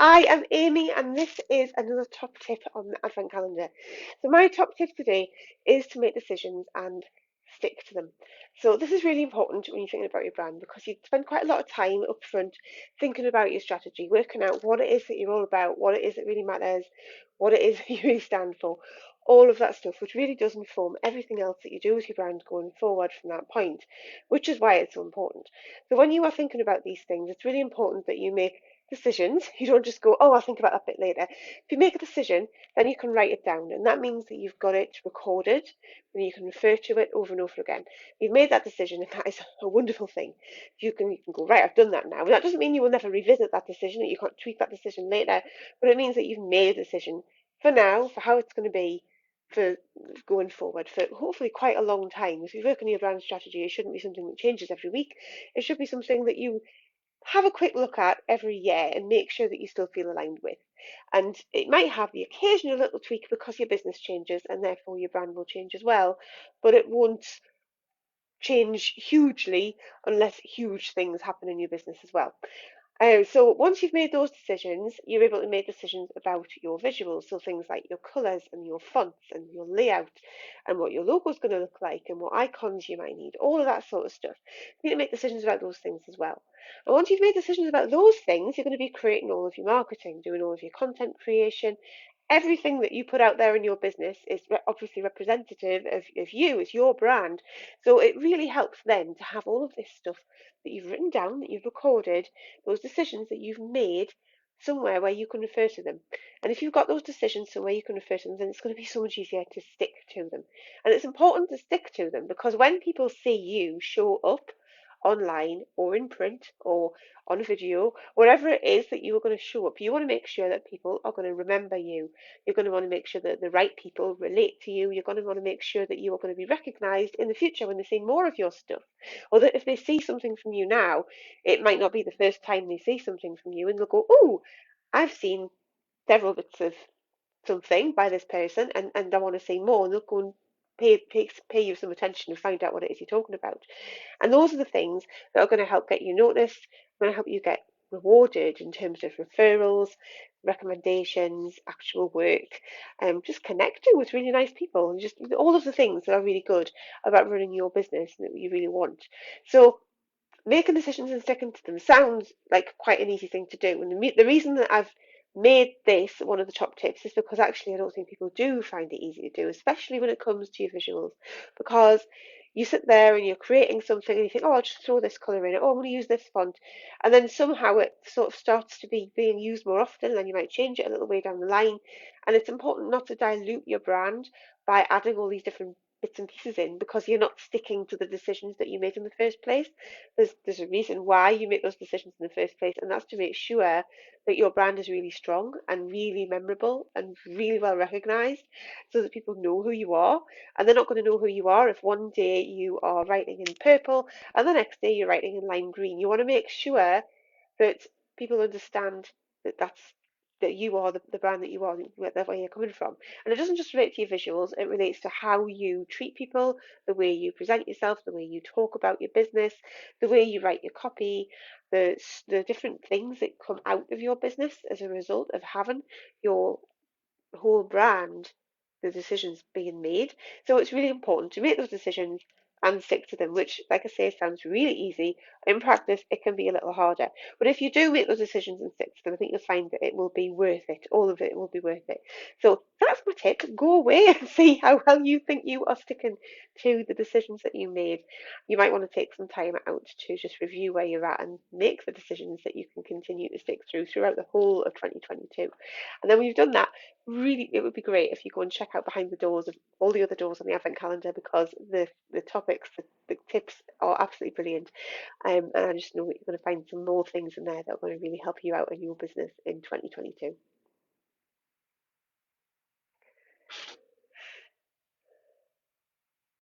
I am Amy, and this is another top tip on the Advent calendar. So, my top tip today is to make decisions and stick to them. So, this is really important when you're thinking about your brand because you spend quite a lot of time up front thinking about your strategy, working out what it is that you're all about, what it is that really matters, what it is that you really stand for, all of that stuff, which really does inform everything else that you do with your brand going forward from that point, which is why it's so important. So, when you are thinking about these things, it's really important that you make decisions. You don't just go, oh, I'll think about that bit later. If you make a decision, then you can write it down, and that means that you've got it recorded and you can refer to it over and over again. You've made that decision, and that is a wonderful thing. You can go, right, I've done that now. And that doesn't mean you will never revisit that decision, that you can't tweak that decision later, but it means that you've made a decision for now, for how it's going to be for going forward for hopefully quite a long time. If you work on your brand strategy, it shouldn't be something that changes every week. It should be something that you have a quick look at every year and make sure that you still feel aligned with. And it might have the occasional little tweak because your business changes and therefore your brand will change as well, but it won't change hugely unless huge things happen in your business as well. So once you've made those decisions, you're able to make decisions about your visuals. So things like your colours and your fonts and your layout and what your logo is going to look like and what icons you might need, all of that sort of stuff. You need to make decisions about those things as well. And once you've made decisions about those things, you're going to be creating all of your marketing, doing all of your content creation. Everything that you put out there in your business is obviously representative of you, it's your brand. So it really helps then to have all of this stuff that you've written down, that you've recorded, those decisions that you've made somewhere where you can refer to them. And if you've got those decisions somewhere you can refer to them, then it's going to be so much easier to stick to them. And it's important to stick to them because when people see you show up online or in print or on video, wherever it is that you are going to show up, you want to make sure that people are going to remember you. You're going to want to make sure that the right people relate to you. You're going to want to make sure that you are going to be recognized in the future when they see more of your stuff. Or that if they see something from you now, it might not be the first time they see something from you and they'll go, oh, I've seen several bits of something by this person and I want to see more. And they'll go and pay you some attention and find out what it is you're talking about. And those are the things that are going to help get you noticed, going to help you get rewarded in terms of referrals, recommendations, actual work, just connecting with really nice people, and just all of the things that are really good about running your business and that you really want. So making decisions and sticking to them sounds like quite an easy thing to do. And the reason that I've made this one of the top tips is because actually I don't think people do find it easy to do, especially when it comes to your visuals, because you sit there and you're creating something and you think, oh, I'll just throw this colour in it, oh, I'm going to use this font, and then somehow it sort of starts to be being used more often, and then you might change it a little way down the line. And it's important not to dilute your brand by adding all these different bits and pieces in because you're not sticking to the decisions that you made in the first place. There's a reason why you make those decisions in the first place, and that's to make sure that your brand is really strong and really memorable and really well recognized so that people know who you are. And they're not going to know who you are if one day you are writing in purple and the next day you're writing in lime green. You want to make sure that people understand that you are the brand that you are, where you're coming from. And it doesn't just relate to your visuals, it relates to how you treat people, the way you present yourself, the way you talk about your business, the way you write your copy, the different things that come out of your business as a result of having your whole brand, the decisions being made. So it's really important to make those decisions and stick to them, which, like I say, sounds really easy. In practice, it can be a little harder. But if you do make those decisions and stick to them, I think you'll find that it will be worth it. All of it will be worth it. So that's my tip. Go away and see how well you think you are sticking to the decisions that you made. You might want to take some time out to just review where you're at and make the decisions that you can continue to stick throughout the whole of 2022. And then when you've done that, really, it would be great if you go and check out behind the doors of all the other doors on the Advent calendar because the topics, the tips are absolutely brilliant. And I just know that you're going to find some more things in there that are going to really help you out in your business in 2022.